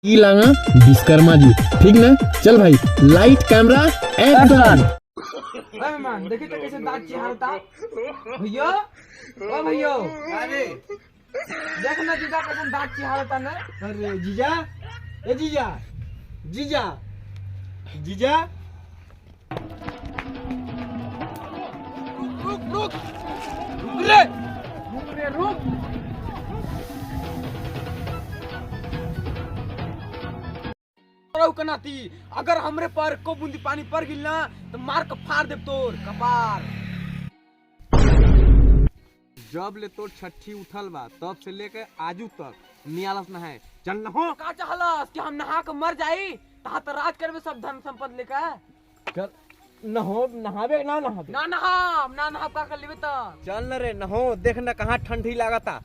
की लांगा विश्वकर्मा जी, ठीक ना? चल भाई, लाइट कैमरा एक्शन। मेहमान देखिए तो कैसे दांत चिहारता भैया। ओ भैया, अरे देख ना जीजा कैसे दांत चिहारता ना। अरे जीजा, ए जीजा, जीजा, जीजा, रुक रुक रुक रे, रुक रे रुक। कनाती अगर हमरे पर को बूंदी पानी पड़ गिल ना तो मार के फाड़ दे तोर कपार। जब ले तोर छठी उठल बा तब से लेके आजू तक नियालस ना है चल न हो का चाहलस कि हम नहा के मर जाई तहा तो राज करबे सब धन संपत्ति लेके। चल न हो, नहावे ना नहावे ना नहा का कर लेबे त चल न रे, न हो, देख न कहाँ ठंडी लागता,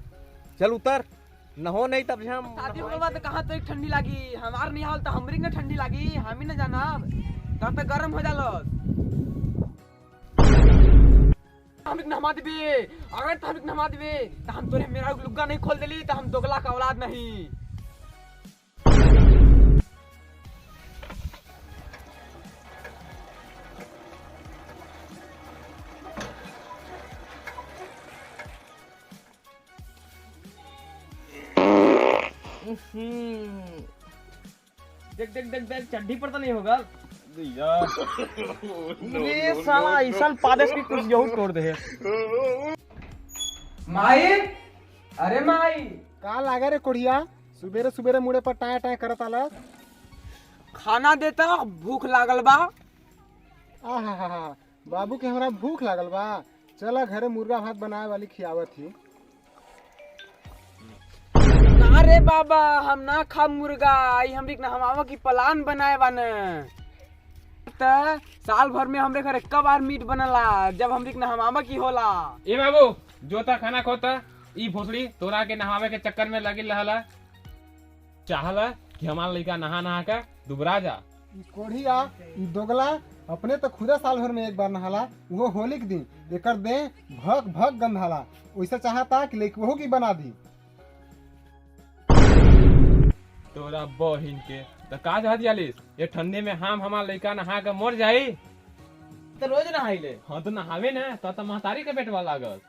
चल उतर, न हो नहीं तब हम शादी होने बाद कहाँ तो ठंडी लागी, हमार नहीं हाल तो हमरी न ठंडी लागी, हम ही न जानब तब तो गरम हो जालस। हम नहा देबे, अगर तो हम नहा देबे तो हम तोरे मेरा लुग्गा नहीं खोल देली तो हम दोगला का औलाद नहीं। देख देख देख देख चड्डी पर तो नहीं होगा ये साला ऐसा पादेश की कुछ यहू तोड़ दे। माई, अरे माई का लागे रे कोढ़िया, सुबेरे सुबेरे मुड़े पर टाय टाय करत आला। खाना देता भूख लागल बा। आहा बाबू के हमरा भूख लागल बा, चला घरे मुर्गा भात बनाए वाली खियावत थी। ना रे बाबा, हम ना खा मुर्गा, आई हमरी के हमावा की प्लान बनाए बा न त साल भर में हमरे घर एक बार मीट बनला जब हमरी के हमावा की होला। ए बाबू, जोता खाना खोता ई भोसड़ी तोरा के नहावे के चक्कर में लगी रहला, चाहला कि हमारा लड़का नहा नहा के दुबरा जा। ई कोढ़िया ई दोगला अपने तो खुदा साल भर में एक बार नहाला, वो होली के दिन एकर दे भग भग गंधाला, वैसे चाहता कि लइकवहू की बना दी। तोरा बहिन के तो का जा दियालिस, ये ठंडे में हमारा लड़का नहा के मर जाई तो रोज नहाइले। हाँ तो नहावे ना तो महतारी के पेटवा लागल।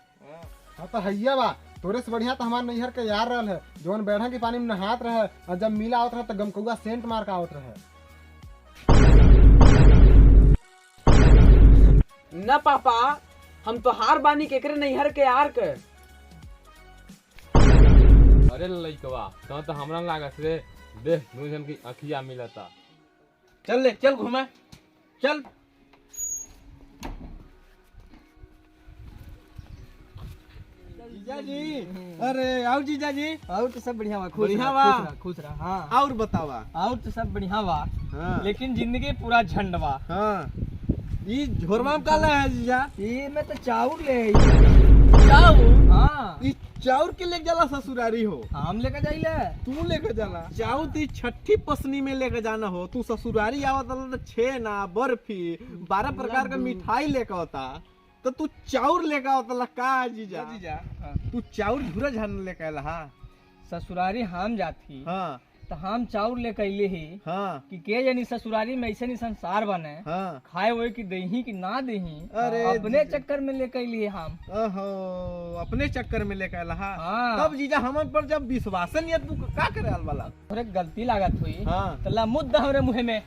हाँ तो हैया बा, तोरे से बढ़िया तो हमार नैहर के यार रहल है, जौन बैठा के पानी में नहात रहे और जब मिला आवत रहे तो गमकौआ सेंट मार के आवत रहे। न पापा, हम तो हार बानी केकरे नैहर के यार के। अरे लड़कवा तो हमरा लागत रे, देख दूजन की अखिया मिलता। चल ले, चल घुमा, चल। जीजा जी, अरे आओ जीजा जी, और तो सब बढ़िया बा, बढ़िया बा, खुश रहा। हाँ और बतावा। और तो सब बढ़िया बा, हाँ लेकिन जिंदगी पूरा झंड बा। हाँ, ये झोरमा में काला है जीजा, ये में तो चाउर ले चाउर, हाँ ये चाउर के लेके जाला ससुरारी हो, हम लेकर जाइले। तू लेके जाला चाउर ती छठी पसनी में लेके जाना हो, तू ससुरारी आवत तो छेना बर्फी 12 प्रकार का मिठाई लेके आता, तो तू चाउर लेके आवत का जीजा? जीजा तू चाउर झूरा झान लेके आला? हाँ ससुरारी हम जाती हाँ तो हम चाउर लेकर अइले ही हाँ कि के जानी ससुरारी में ऐसे नहीं संसार बने, हाँ, खाए हुए की दही की ना दही, अरे अपने चक्कर में लेकर अइले हम। ओहो, अपने चक्कर में लेके आला? हाँ हाँ। तब जीजा हमन पर जब विश्वास नहीं है तू का करे आल वाला? थोड़े गलती लागत हुई हाँ तो ला मुद्दा हमरे मुंह में।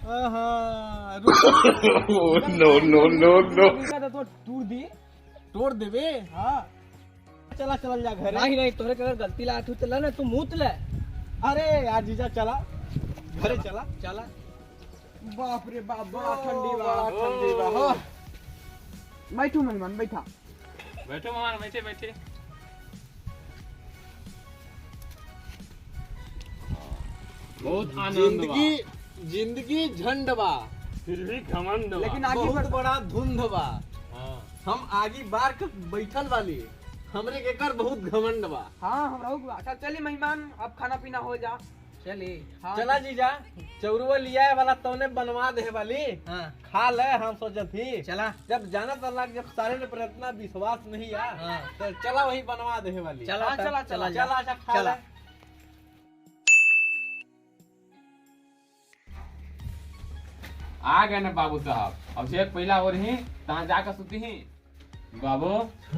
नो नो नो नो तो तू दी तोड़ देवे। हाँ चला चल जा घरे। नहीं नहीं, तोरे के अगर गलती लागत हुई तो ला ना तू मूत ले। अरे यार जीजा चला घरे, चला चला। बाप रे बाप, बड़ा ठंडी बा हो। बैठो मेहमान, बैठा। बैठो मेहमान, बैठे बैठे। बहुत आनंद बा, जिंदगी झंड बा, फिर भी घमंड बा। लेकिन आगे बहुत बड़ा धुंध बा, हाँ। हम आगे बार के बैठल वाली, हमरे के कर बहुत घमंड बा। हाँ हमरा अच्छा चलिए मेहमान, अब खाना पीना हो जा। चलिए हाँ। चला जीजा, चौरुआ लिया वाला तौने बनवा दे वाली, हाँ खा ले। हम सोचत ही चला जब जाना तो लग, जब सारे ने पर इतना विश्वास नहीं है, हाँ। तो चला वही बनवा दे वाली। चला हाँ, चला चला अच्छा खा चला। ले। आ गए ना बाबू साहब। अब से पहला और ही तहाँ जाकर सुती ही बाबू।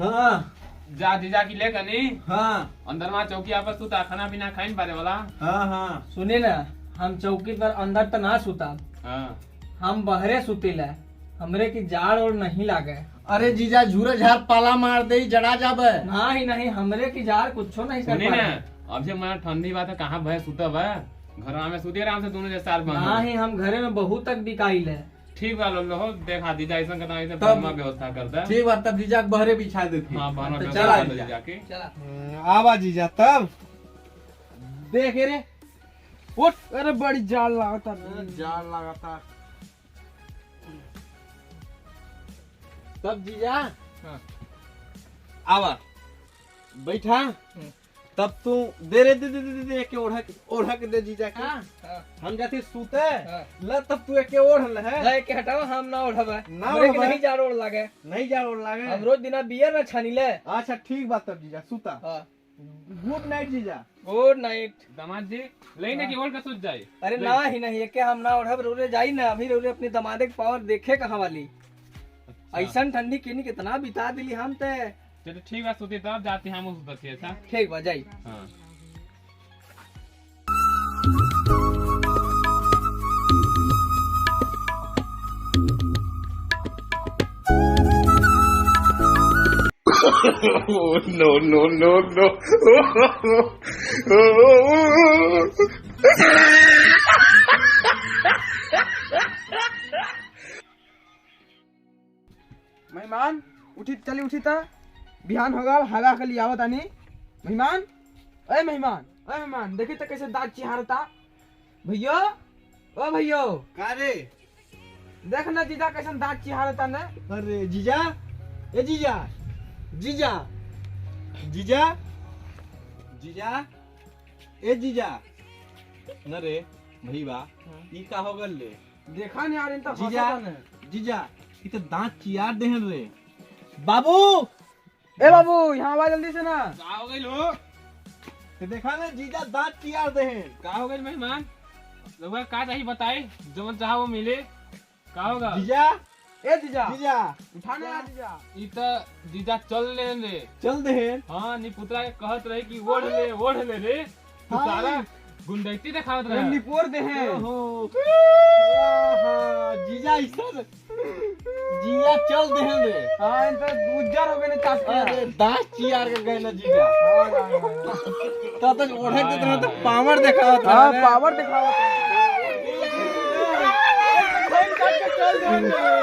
हाँ जा जीजा की ले कनी हाँ अंदर में चौकी पर सुता खाना पीना खाइन पारे वाला। हाँ हाँ सुने ना, हम चौकी पर अंदर तो ना सुता, हाँ हम बहरे सुतीला, हमरे की जाड़ और नहीं लागे। अरे जीजा झूरे झाड़ पाला मार दे जड़ा जाबे। नहीं नहीं, हमरे की जाड़ कुछो नहीं कर सुनी ना, पाए। अब से मैं ठंडी बात है कहाँ भय सुतब है, घर में सुती आराम से दोनों जैसे साल बंद। नहीं, हम घरे में बहुत तक बिकाइल है। ठीक बा लो हो देखा दीजा ऐसा करना ऐसे तब- बहमा व्यवस्था करता है। ठीक बात तब जीजा के बहरे बिछा देती। हाँ बहमा तो व्यवस्था चला कर दो जीजा। जीजा के। चला आवा जीजा तब देख रे उठ। अरे बड़ी जाड़ लागता। जाड़ लगाता तब जीजा। हाँ। आवा बैठा। तब तू दे रे दे दे दे दे के ओढ़ा के दे जीजा के। हम जाते सूते ल तब तू एक ओढ़ ले है। जाए के हटाओ, हम ना उठबे। ना हमरे के उठबे। नहीं जाड़ और लागे। नहीं जा ओढ़ लागे। हम रोज दिना बियर ना छानीले। अच्छा ठीक बात तब जीजा सूता। गुड नाइट जीजा। Good night. दामाद जी ले ना कि ओढ़ के सूत जाए। अरे ना ही नहीं, के हम ना उठब, रोरे जाई ना। अभी रोरे अपनी दमादे के पावर देखे कहाँ वाली। ऐसा ठंडी किनी कितना बिता दिली हम ते। चलो ठीक है सूती तब जाते हम उस बच्चे ऐसा। ठीक बा जाई। हाँ मेहमान उठी, चली उठी ता बिहान हो गल, हवा के लिए आवत आनी। मेहमान, अरे मेहमान, अरे मेहमान, देखी तो कैसे दांत चिहारता। भैया, ओ भैया, का रे? देख ना जीजा कैसे दांत चिहारता ने। अरे जीजा ए जीजा जीजा जीजा जीजा ए जीजा न रे भईवा ई का हो गल ले? देखा नहीं आ रही तो जीजा ने। जीजा ई तो दांत चियार देहन रे। बाबू ए बाबू यहाँ आवा जल्दी से ना। का हो गई लो? ते देखा ना जीजा दांत चियार देहन। का हो गई मेहमान? लोग का चाहिए बताई, जो मन चाहो वो मिले। का होगा? जीजा ए जीजा, जीजा उठाने आ जीजा। ई तो जीजा चल ले रे। चल देहन। हाँ नी पुत्रा के कहत रहे कि ओढ़ ले रे। तू हाँ। सारा गुंडैती दिखावत रहे। निपोर दे हैं। ओहो आहा, जीजा इसन जीजा चल देहन रे। हाँ इन तो उज्जर हो गए ने चास अरे के। दांत चियार के गए ना जीजा। तब तक ओढ़े के तरह तो पावर दिखावत हाँ रहे। पावर दिखावा। चल देहन रे।